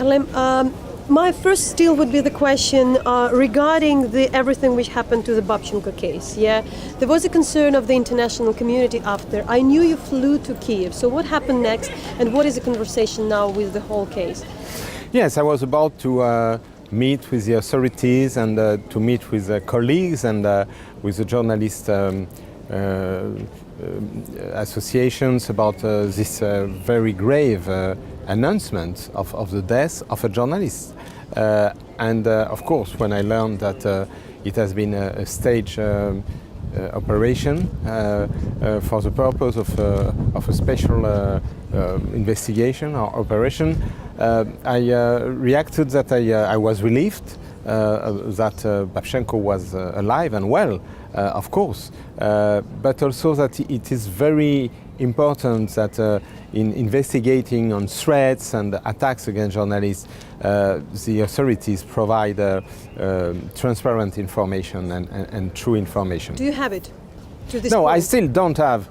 Harlem, my first still would be the question regarding everything which happened to the Babchenko case. Yeah, there was a concern of the international community after. I knew you flew to Kyiv. So what happened next, and what is the conversation now with the whole case? Yes, I was about to meet with the authorities and to meet with colleagues and with the journalist associations about this very grave announcement of the death of a journalist. And of course, when I learned that it has been a stage operation for the purpose of a special investigation or operation, I reacted that I was relieved that Babchenko was alive and well, of course, but also that it is very important that in investigating on threats and attacks against journalists, the authorities provide transparent information and true information. Do you have it to this No, point? I still don't have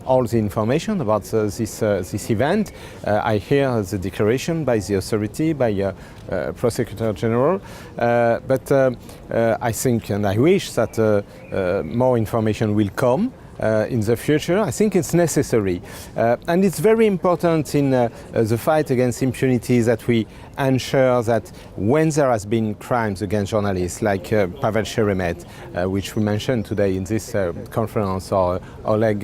all the information about this event. I hear the declaration by the authority, by Prosecutor General, but I think and I wish that more information will come in the future. I think it's necessary. And it's very important in the fight against impunity that we ensure that when there has been crimes against journalists like Pavel Sheremet, which we mentioned today in this conference, or Oleg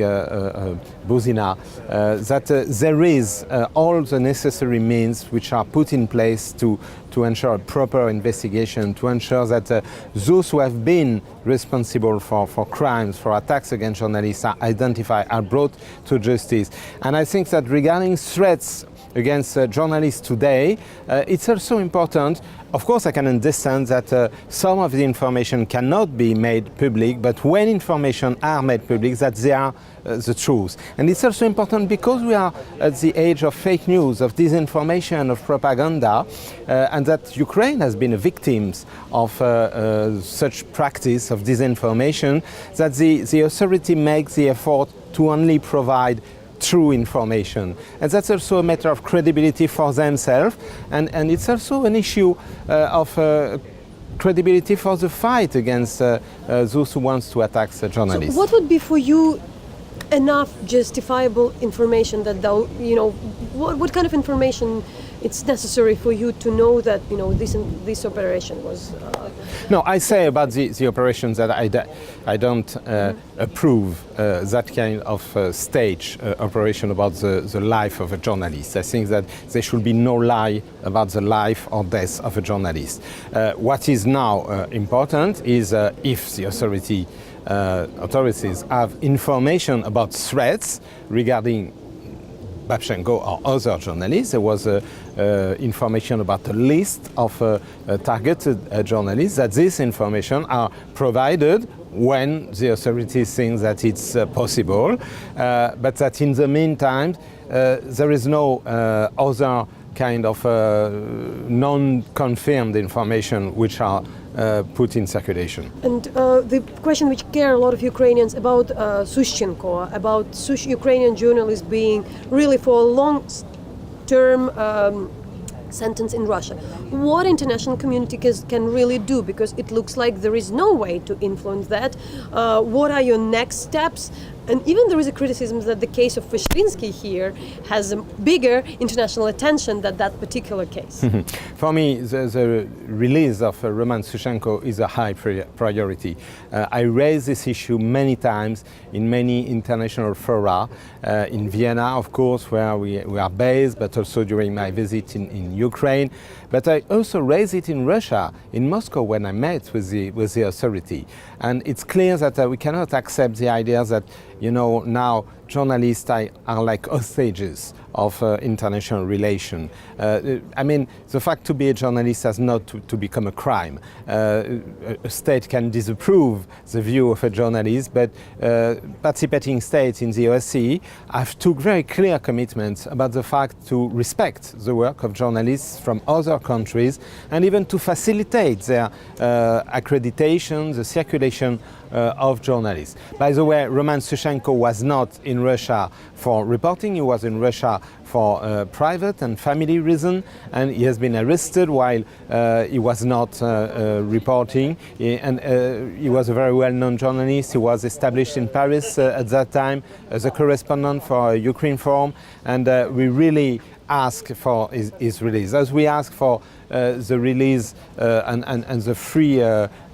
Buzina, that there is all the necessary means which are put in place to ensure a proper investigation, to ensure that those who have been responsible for crimes, for attacks against journalists are identified, are brought to justice. And I think that regarding threats against journalists today, it's also important. Of course, I can understand that some of the information cannot be made public, but when information are made public, that they are the truth. And it's also important because we are at the age of fake news, of disinformation, of propaganda, and that Ukraine has been a victim of such practice of disinformation, that the authority makes the effort to only provide true information. And that's also a matter of credibility for themselves, and it's also an issue of credibility for the fight against those who want to attack the journalists. So what would be for you enough justifiable information that, what kind of information it's necessary for you to know that this operation was? No, I say about the operations that I don't approve that kind of stage operation about the life of a journalist. I think that there should be no lie about the life or death of a journalist. What is now important is if the authorities have information about threats regarding Babchenko or other journalists. There was information about a list of targeted journalists, that this information are provided when the authorities think that it's possible, but that in the meantime there is no other kind of non-confirmed information which are put in circulation. And the question which care a lot of Ukrainians about Sushchenko, about Ukrainian journalists being really for a long-term sentence in Russia. What international community can really do? Because it looks like there is no way to influence that. What are your next steps? And even there is a criticism that the case of Vyshinsky here has a bigger international attention than that particular case. For me, the release of Roman Sushchenko is a high priority. I raised this issue many times in many international fora, in Vienna, of course, where we are based, but also during my visit in Ukraine. But I also raised it in Russia, in Moscow, when I met with the authority. And it's clear that we cannot accept the idea that, now journalists are like hostages of international relation. I mean, the fact to be a journalist has not to become a crime. A state can disapprove the view of a journalist, but participating states in the OSCE have two very clear commitments about the fact to respect the work of journalists from other countries and even to facilitate their accreditation, the circulation of journalists. By the way, Roman Sushchenko was not in Russia for reporting, he was in Russia for for private and family reason, and he has been arrested while he was not reporting. He was a very well-known journalist. He was established in Paris at that time as a correspondent for Ukraine Forum, and we really ask for his release, as we ask for the release and the free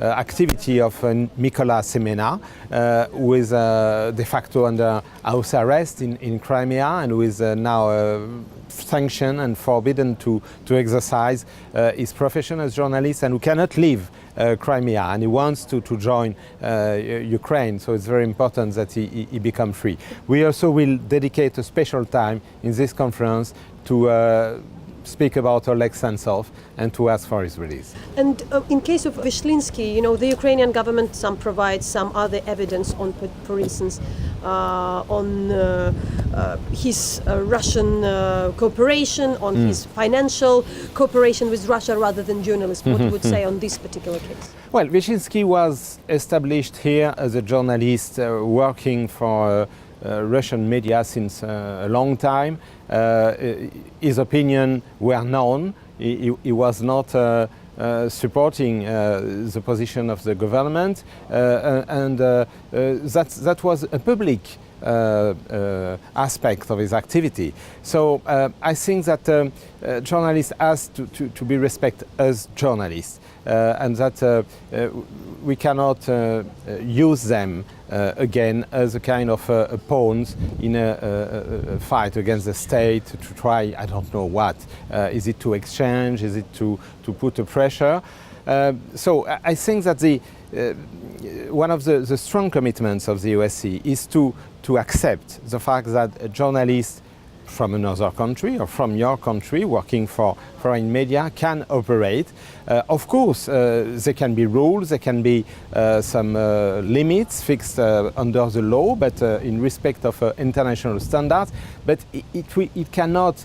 activity of Mykola Semena, who is de facto under house arrest in Crimea and who is now sanctioned and forbidden to exercise his profession as journalist, and who cannot leave Crimea, and he wants to join Ukraine, so it's very important that he become free. We also will dedicate a special time in this conference to speak about Oleg Sentsov and to ask for his release. And in case of Vyshlinsky, the Ukrainian government provides some other evidence on, for instance, on his Russian cooperation, on his financial cooperation with Russia rather than journalists. What would say on this particular case? Well, Vyshlinsky was established here as a journalist working for Russian media since a long time. His opinion were known. He was not supporting the position of the government, and that was a public aspect of his activity. So I think that journalists has to be respected as journalists, and that we cannot use them again as a kind of pawns in a fight against the state to try, I don't know what. Is it to exchange? Is it to put a pressure? So I think that one of the strong commitments of the OSCE is to accept the fact that a journalist from another country or from your country working for foreign media can operate. Of course, there can be rules, there can be some limits fixed under the law, but in respect of international standards, but it cannot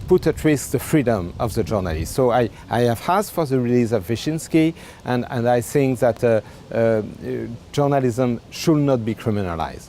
put at risk the freedom of the journalist. So I have asked for the release of Vyshlinsky, and I think that journalism should not be criminalized.